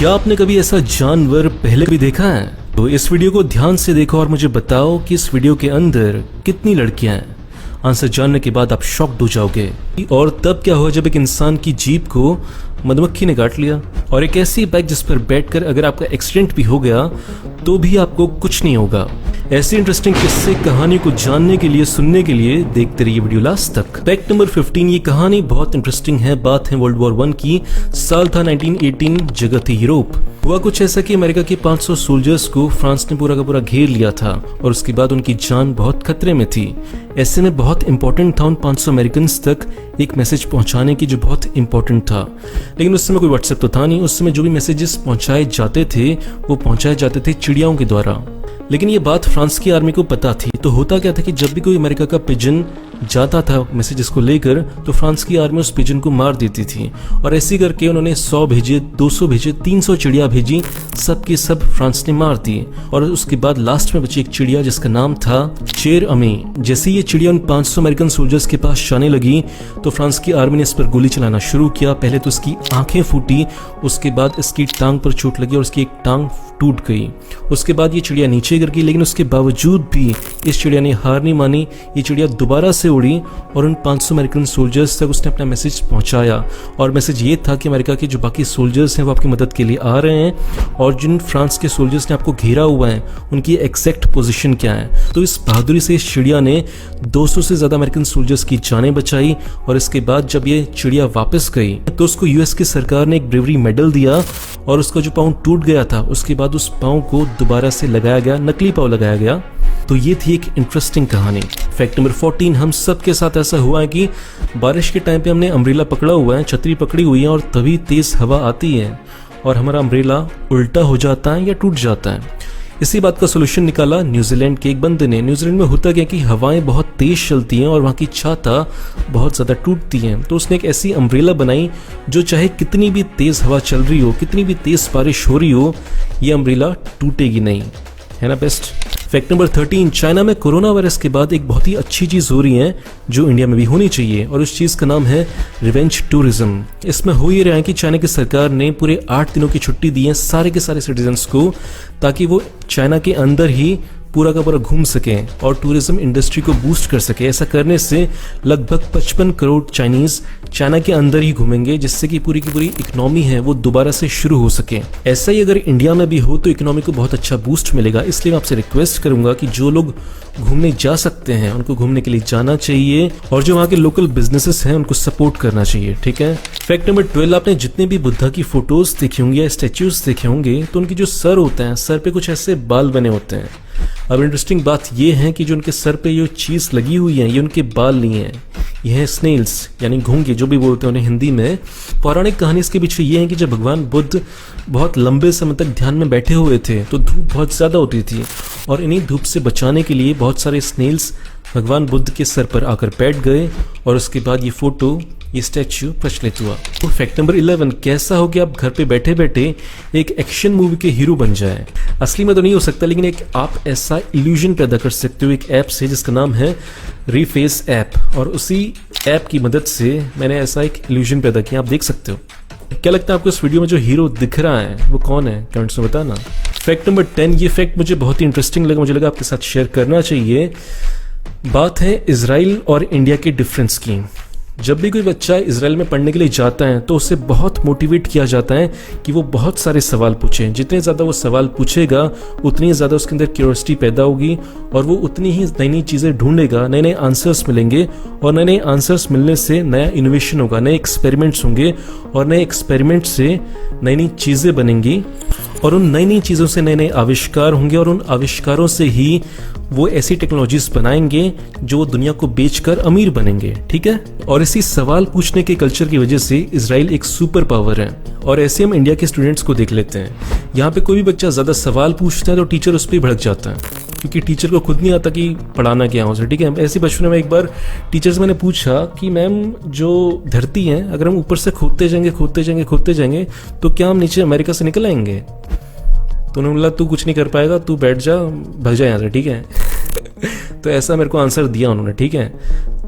क्या आपने कभी ऐसा जानवर पहले भी देखा है? तो इस वीडियो को ध्यान से देखो और मुझे बताओ कि इस वीडियो के अंदर कितनी लड़कियां हैं। आंसर जानने के बाद आप शॉक्ड हो जाओगे। और तब क्या हुआ जब एक इंसान की जीभ को मधुमक्खी ने काट लिया। और एक ऐसी बाइक जिस पर बैठकर अगर आपका एक्सीडेंट भी हो गया तो भी आपको कुछ नहीं होगा। ऐसी इंटरेस्टिंग किस्से कहानी को जानने के लिए, सुनने के लिए देखते रहिए वीडियो लास्ट तक। फैक्ट नंबर 15, ये कहानी बहुत इंटरेस्टिंग है। बात है वर्ल्ड वॉर 1 की। साल था 1918, जगह थी यूरोप। हुआ कुछ ऐसा कि अमेरिका के 500 सोल्जर्स को फ्रांस ने पूरा का पूरा घेर लिया था और उसके बाद उनकी जान बहुत खतरे में थी। ऐसे में बहुत इंपॉर्टेंट था उन 500 अमेरिकन तक एक मैसेज पहुंचाने की जो बहुत इंपॉर्टेंट था। लेकिन उस समय कोई व्हाट्सएप तो था नहीं। उस समय जो भी मैसेजेस पहुंचाए जाते थे वो पहुंचाए जाते थे चिड़ियाओं के द्वारा। लेकिन ये बात फ्रांस की आर्मी को पता थी। तो होता क्या था कि जब भी कोई अमेरिका का पिजन जाता था मैसेजेस को लेकर तो फ्रांस की आर्मी उस पिजन को मार देती थी। और ऐसे करके उन्होंने 100 भेजे, 200 भेजे, 300 चिड़िया भेजी, सब की सब फ्रांस ने मार दी। और उसके बाद लास्ट में बची एक चिड़िया जिसका नाम था चेर अमे। जैसे ये चिड़िया उन 500 अमेरिकन सोल्जर्स के पास जाने लगी तो फ्रांस की आर्मी ने इस पर गोली चलाना शुरू किया। पहले तो उसकी आंखें फूटी, उसके बाद इसकी टांग पर चोट लगी और उसकी एक टांग टूट गई। उसके बाद ये चिड़िया नीचे गिर गई। लेकिन उसके बावजूद भी इस चिड़िया ने हार नहीं मानी। ये चिड़िया दोबारा से उड़ी और उन 500 अमेरिकन सोल्जर्स तक उसने अपना मैसेज पहुंचाया। और मैसेज ये था कि अमेरिका के जो बाकी सोल्जर्स हैं वो आपकी मदद के लिए आ रहे हैं और जिन फ्रांस के सोल्जर्स ने आपको घेरा हुआ है उनकी एग्जैक्ट पोजीशन क्या है। तो इस बहादुरी से इस चिड़िया ने 200 से ज्यादा अमेरिकन सोल्जर्स की जानें बचाई। और इसके बाद जब ये चिड़िया वापस गई तो उसको यूएस की सरकार ने एक ब्रेवरी मेडल दिया और उसका जो पाँव टूट गया था उसके बाद उस पाँव को दोबारा से लगाया गया, नकली पाँव लगाया गया। तो ये थी एक इंटरेस्टिंग कहानी। फैक्ट नंबर 14, हम सब के साथ ऐसा हुआ है कि बारिश के टाइम पे हमने अम्ब्रेला पकड़ा हुआ है, छतरी पकड़ी हुई है और तभी तेज हवा आती है और हमारा अम्ब्रेला उल्टा हो जाता है या टूट जाता है। इसी बात का सोल्यूशन निकाला न्यूजीलैंड के एक बंदे ने। न्यूजीलैंड में होता क्या कि हवाएं बहुत तेज चलती हैं और वहाँ की छाता बहुत ज़्यादा टूटती हैं। तो उसने एक ऐसी अम्ब्रेला बनाई जो चाहे कितनी भी तेज़ हवा चल रही हो, कितनी भी तेज़ बारिश हो रही हो, ये अम्ब्रेला टूटेगी नहीं। है ना बेस्ट। फैक्ट नंबर 13, चाइना में कोरोना वायरस के बाद एक बहुत ही अच्छी चीज़ हो रही है जो इंडिया में भी होनी चाहिए और उस चीज़ का नाम है रिवेंज टूरिज्म। इसमें हो ये रहा है कि चाइना की सरकार ने पूरे 8 दिनों की छुट्टी दी है सारे के सारे सिटीजन्स को, ताकि वो चाइना के अंदर ही पूरा का पूरा घूम सकें और टूरिज्म इंडस्ट्री को बूस्ट कर सके। ऐसा करने से लगभग 55 करोड़ चाइनीज चाइना के अंदर ही घूमेंगे, जिससे कि पूरी की पूरी इकोनॉमी है वो दोबारा से शुरू हो सके। ऐसा ही अगर इंडिया में भी हो तो इकोनॉमी को बहुत अच्छा बूस्ट मिलेगा। इसलिए मैं आपसे रिक्वेस्ट करूंगा कि जो लोग घूमने जा सकते हैं उनको घूमने के लिए जाना चाहिए और जो वहाँ के लोकल बिजनेसेस हैं उनको सपोर्ट करना चाहिए। ठीक है। फैक्ट नंबर 12, आपने जितने भी बुद्धा की फोटोज देखी होंगी या स्टेच्यूज देखे होंगे तो उनकी जो सर होते हैं, सर पे कुछ ऐसे बाल बने होते हैं। अब इंटरेस्टिंग बात यह है कि जो उनके सर पे जो चीज लगी हुई है ये उनके बाल नहीं है, ये है स्नेल्स यानी घोंगे जो भी बोलते हैं उन्हें हिंदी में। पौराणिक कहानी इसके पीछे ये है कि जब भगवान बुद्ध बहुत लंबे समय तक ध्यान में बैठे हुए थे तो धूप बहुत ज्यादा होती थी और इन्हीं धूप से बचाने के लिए बहुत सारे स्नेल्स भगवान बुद्ध के सर पर आकर बैठ गए और उसके बाद ये फोटो, ये स्टैच्यू प्रचलित हुआ। तो फैक्ट नंबर 11, कैसा हो कि आप घर पे बैठे बैठे एक एक्शन मूवी के हीरो बन जाए। असली में तो नहीं हो सकता लेकिन एक आप ऐसा इल्यूजन पैदा कर सकते हो एक ऐप से जिसका नाम है रीफेस ऐप। और उसी ऐप की मदद से मैंने ऐसा एक इल्यूजन पैदा किया, आप देख सकते हो। क्या लगता है आपको इस वीडियो में जो हीरो दिख रहा है वो कौन है? कमेंट्स में बताना। फैक्ट नंबर 10, ये फैक्ट मुझे बहुत ही इंटरेस्टिंग लगा, मुझे लगा आपके साथ शेयर करना चाहिए। बात है इजराइल और इंडिया के डिफरेंस की। जब भी कोई बच्चा इजराइल में पढ़ने के लिए जाता है तो उसे बहुत मोटिवेट किया जाता है कि वो बहुत सारे सवाल पूछे। जितने ज़्यादा वो सवाल पूछेगा उतनी ज़्यादा उसके अंदर क्यूरियोसिटी पैदा होगी और वो उतनी ही नई नई चीज़ें ढूंढेगा, नए नए आंसर्स मिलेंगे और नए नए आंसर्स मिलने से नया इनोवेशन होगा, नए एक्सपेरिमेंट्स होंगे और नए एक्सपेरिमेंट से नई नई चीज़ें बनेंगी और उन नई नई चीज़ों से नए नए आविष्कार होंगे और उन आविष्कारों से ही वो ऐसी टेक्नोलॉजीज बनाएंगे जो दुनिया को बेचकर अमीर बनेंगे। ठीक है। और इसी सवाल पूछने के कल्चर की वजह से इजराइल एक सुपर पावर है। और ऐसे हम इंडिया के स्टूडेंट्स को देख लेते हैं। यहाँ पे कोई भी बच्चा ज़्यादा सवाल पूछता है तो टीचर उस पर भड़क जाता है क्योंकि टीचर को खुद नहीं आता कि पढ़ाना क्या हो। ठीक है। ऐसे बचपन में एक बार टीचर से मैंने पूछा कि मैम जो धरती है अगर हम ऊपर से खोदते जाएंगे तो क्या हम नीचे अमेरिका से निकल आएंगे? तो उन्होंने बोला तू कुछ नहीं कर पाएगा, तू बैठ जा, भाग जा यहाँ से। ठीक है। तो ऐसा मेरे को आंसर दिया उन्होंने। ठीक है।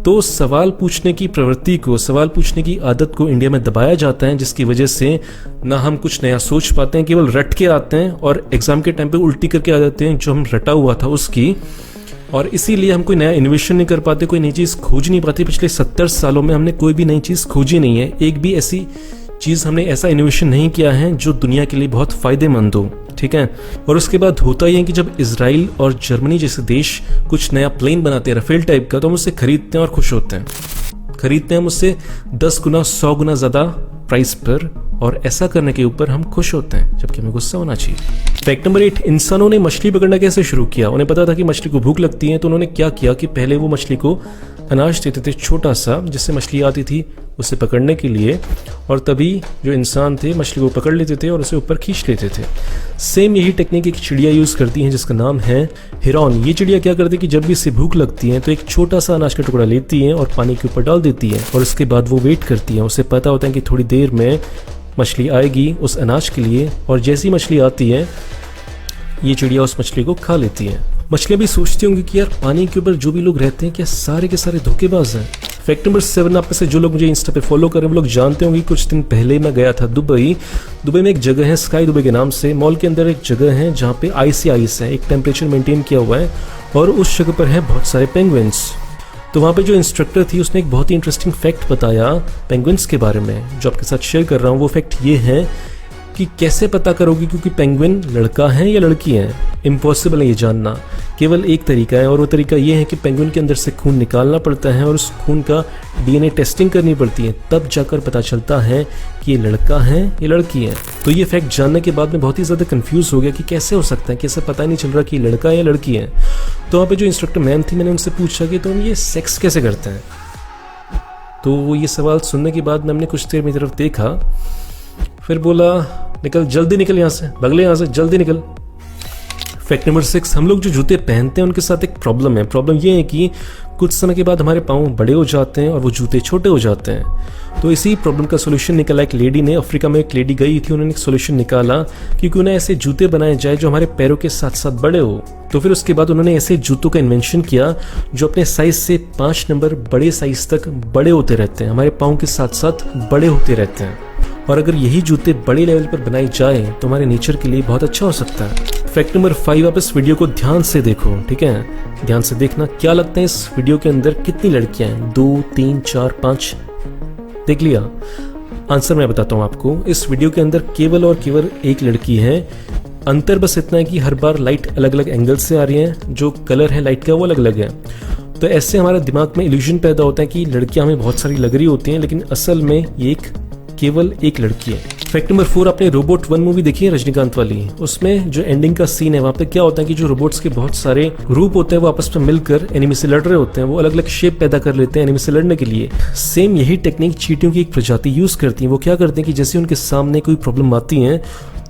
तो सवाल पूछने की प्रवृत्ति को, सवाल पूछने की आदत को इंडिया में दबाया जाता है, जिसकी वजह से ना हम कुछ नया सोच पाते हैं, केवल रट के आते हैं और एग्जाम के टाइम पे उल्टी करके आ जाते हैं जो हम रटा हुआ था उसकी। और इसीलिए हम कोई नया इन्वेशन नहीं कर पाते, कोई नई चीज़ खोज नहीं पाते। पिछले 70 सालों में हमने कोई भी नई चीज़ खोजी नहीं है, एक भी ऐसी चीज़ हमने ऐसा इनोवेशन नहीं किया है जो दुनिया के लिए बहुत फ़ायदेमंद हो, ठीक है। और उसके बाद होता ही है कि जब इजराइल और जर्मनी जैसे देश कुछ नया प्लेन बनाते हैं रफेल टाइप का, तो हम उसे खरीदते हैं और खुश होते हैं। खरीदते हैं हम उससे 10 गुना 100 गुना ज़्यादा प्राइस पर, और ऐसा करने के ऊपर हम खुश होते हैं, जबकि हमें गुस्सा होना चाहिए। फैक्ट नंबर 8, इंसानों ने मछली पकड़ना कैसे शुरू किया। उन्हें पता था कि मछली को भूख लगती है, तो उन्होंने क्या किया कि पहले वो मछली को अनाज देते थे छोटा सा, जिससे मछली आती थी उसे पकड़ने के लिए, और तभी जो इंसान थे मछली को पकड़ लेते थे और उसे ऊपर खींच लेते थे। सेम यही टेक्निक एक चिड़िया यूज़ करती है जिसका नाम है हिरन। ये चिड़िया क्या करती है कि जब भी इसे भूख लगती है तो एक छोटा सा अनाज का टुकड़ा लेती है और पानी के ऊपर डाल देती है, और उसके बाद वो वेट करती है। उसे पता होता है कि थोड़ी देर में मछली आएगी उस अनाज के लिए, और जैसी मछली आती है ये चिड़िया उस मछली को खा लेती है। मछलियाँ भी सोचती होंगी कि यार पानी के ऊपर जो भी लोग रहते हैं क्या सारे के सारे धोखेबाज हैं। फैक्ट नंबर 7, आप में से जो लोग मुझे इंस्टा पे फॉलो कर रहे हैं वो लोग जानते होंगे कुछ दिन पहले मैं गया था दुबई में एक जगह है स्काई दुबई के नाम से। मॉल के अंदर एक जगह है जहाँ पे आइस है, एक टेम्परेचर मेंटेन किया हुआ है, और उस जगह पर है बहुत सारे पेंगुइन्स। तो वहाँ पे जो इंस्ट्रक्टर थी उसने एक बहुत ही इंटरेस्टिंग फैक्ट बताया पेंगुइन्स के बारे में, जो आपके साथ शेयर कर रहा हूँ। वो फैक्ट ये है कि कैसे पता करोगे क्योंकि पेंगुइन लड़का है या लड़की है। इम्पॉसिबल है ये जानना, केवल एक तरीका है, और वो तरीका ये है कि पेंगुइन के अंदर से खून निकालना पड़ता है और उस खून का डीएनए टेस्टिंग करनी पड़ती है, तब जाकर पता चलता है कि ये लड़का है या लड़की है। तो ये फैक्ट जानने के बाद में बहुत ही ज़्यादा कंफ्यूज हो गया कि कैसे हो सकता है, कैसे पता नहीं चल रहा कि लड़का है या लड़की है। तो वहाँ पे जो इंस्ट्रक्टर मैम थी, मैंने उनसे पूछा कि तुम ये सेक्स कैसे करते हैं। तो ये सवाल सुनने के बाद मैम ने कुछ देर मेरी तरफ देखा, फिर बोला निकल, जल्दी निकल यहाँ से, बगले यहाँ से जल्दी निकल। फैक्ट नंबर 6, हम लोग जो जूते पहनते हैं उनके साथ एक प्रॉब्लम है। प्रॉब्लम ये है कि कुछ समय के बाद हमारे पाँव बड़े हो जाते हैं और वो जूते छोटे हो जाते हैं। तो इसी प्रॉब्लम का सोल्यूशन निकाला एक लेडी ने। अफ्रीका में एक लेडी गई थी, उन्होंने एक सोल्यूशन निकाला कि क्यों ना ऐसे जूते बनाए जाए जो हमारे पैरों के साथ साथ बड़े हो। तो फिर उसके बाद उन्होंने ऐसे जूतों का इन्वेंशन किया जो अपने साइज से 5 नंबर बड़े साइज तक बड़े होते रहते हैं, हमारे पाँव के साथ साथ बड़े होते रहते हैं। और अगर यही जूते बड़े लेवल पर बनाई जाए तो हमारे नेचर के लिए बहुत अच्छा हो सकता है। फैक्ट नंबर 5, आप इस वीडियो को ध्यान से देखो, ठीक है, ध्यान से देखना। क्या लगता है इस वीडियो के अंदर कितनी लड़कियां हैं? 2, 3, 4, 5? देख लिया? आंसर मैं बताता हूँ आपको। इस वीडियो के अंदर केवल और केवल एक लड़की है। अंतर बस इतना है कि हर बार लाइट अलग अलग एंगल से आ रही है, जो कलर है लाइट का वो अलग अलग है। तो ऐसे हमारे दिमाग में इल्यूजन पैदा होता है कि लड़कियां हमें बहुत सारी लग रही होती हैं, लेकिन असल में ये केवल एक लड़की है। फैक्ट नंबर 4, आपने रोबोट 1 मूवी देखी है रजनीकांत वाली? उसमें जो एंडिंग का सीन है वहाँ पे क्या होता है कि जो रोबोट्स के बहुत सारे रूप होते हैं वो आपस में मिलकर एनिमी से लड़ रहे होते हैं, वो अलग अलग शेप पैदा कर लेते हैं एनिमी से लड़ने के लिए। सेम यही टेक्निक चींटियों की एक प्रजाति यूज करती है। वो क्या करते हैं कि जैसे उनके सामने कोई प्रॉब्लम आती है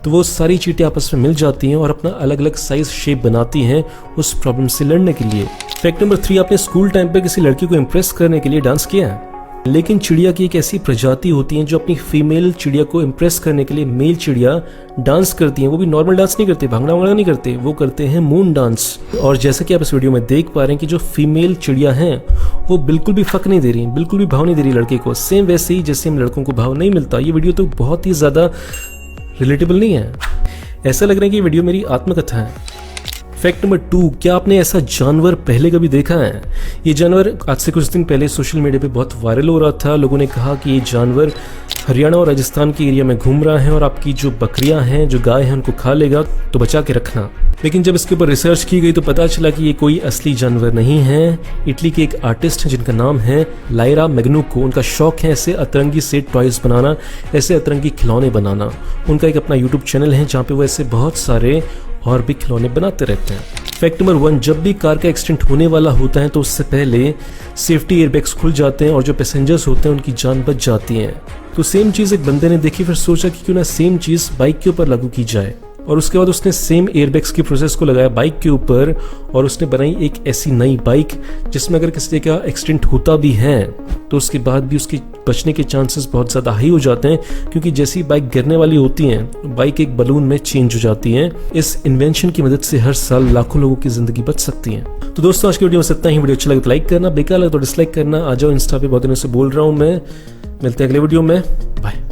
तो वो सारी चींटियां आपस में मिल जाती हैं और अपना अलग अलग साइज शेप बनाती हैं उस प्रॉब्लम से लड़ने के लिए। फैक्ट नंबर 3, आपने स्कूल टाइम पे किसी लड़की को इम्प्रेस करने के लिए डांस किया है? लेकिन चिड़िया की एक ऐसी प्रजाति होती है जो अपनी फीमेल चिड़िया को इम्प्रेस करने के लिए मेल चिड़िया डांस करती हैं। वो भी नॉर्मल डांस नहीं करते, भांगड़ा वांगड़ा नहीं करते, वो करते हैं मून डांस। और जैसे कि आप इस वीडियो में देख पा रहे हैं कि जो फीमेल चिड़िया हैं वो बिल्कुल भी फक नहीं दे रही, बिल्कुल भी भाव नहीं दे रही लड़के को, सेम वैसे ही जैसे हम लड़कों को भाव नहीं मिलता। ये वीडियो तो बहुत ही ज्यादा रिलेटेबल नहीं है, ऐसा लग रहा है कि ये वीडियो मेरी आत्मकथा है। फैक्ट नंबर 2, क्या आपने ऐसा जानवर पहले कभी देखा है? ये जानवर आज से कुछ दिन पहले सोशल मीडिया पे बहुत वायरल हो रहा था। लोगों ने कहा कि ये जानवर हरियाणा और राजस्थान के एरिया में घूम रहा है और आपकी जो बकरियां हैं, जो गाय हैं, उनको खा लेगा, तो बचा के रखना। लेकिन जब इसके ऊपर रिसर्च की गई तो पता चला कि ये कोई असली जानवर नहीं है। इटली के एक आर्टिस्ट हैं जिनका नाम है लायरा मैग्नुको। उनका शौक है ऐसे अतरंगी से टॉयज बनाना, ऐसे अतरंगी खिलौने बनाना। उनका एक अपना यूट्यूब चैनल है जहाँ पे वो ऐसे बहुत सारे और भी खिलौने बनाते रहते हैं। फैक्ट नंबर 1, जब भी कार का एक्सीडेंट होने वाला होता है तो उससे पहले सेफ्टी एयरबैग्स खुल जाते हैं और जो पैसेंजर्स होते हैं उनकी जान बच जाती है। तो सेम चीज़ एक बंदे ने देखी, फिर सोचा कि क्यों ना सेम चीज़ बाइक के ऊपर लागू की जाए। और उसके बाद उसने सेम एयरबैग्स की प्रोसेस को लगाया बाइक के ऊपर और उसने बनाई एक ऐसी नई बाइक जिसमें अगर किसी का एक्सीडेंट होता भी है तो उसके बाद भी उसके बचने के चांसेस बहुत ज़्यादा हाई हो जाते हैं, क्योंकि जैसी बाइक गिरने वाली होती हैं बाइक एक बलून में चेंज हो जाती है। इस इन्वेंशन की मदद से हर साल लाखों लोगों की जिंदगी बच सकती है। तो दोस्तों आज की वीडियो में इतना ही। वीडियो अच्छा लगे तो लाइक करना, बेकार लगे तो डिसलाइक करना। आ जाओ, इंस्टा पे बहुत दिनों से बोल रहा हूँ मैं। मिलते हैं अगले वीडियो में। बाय।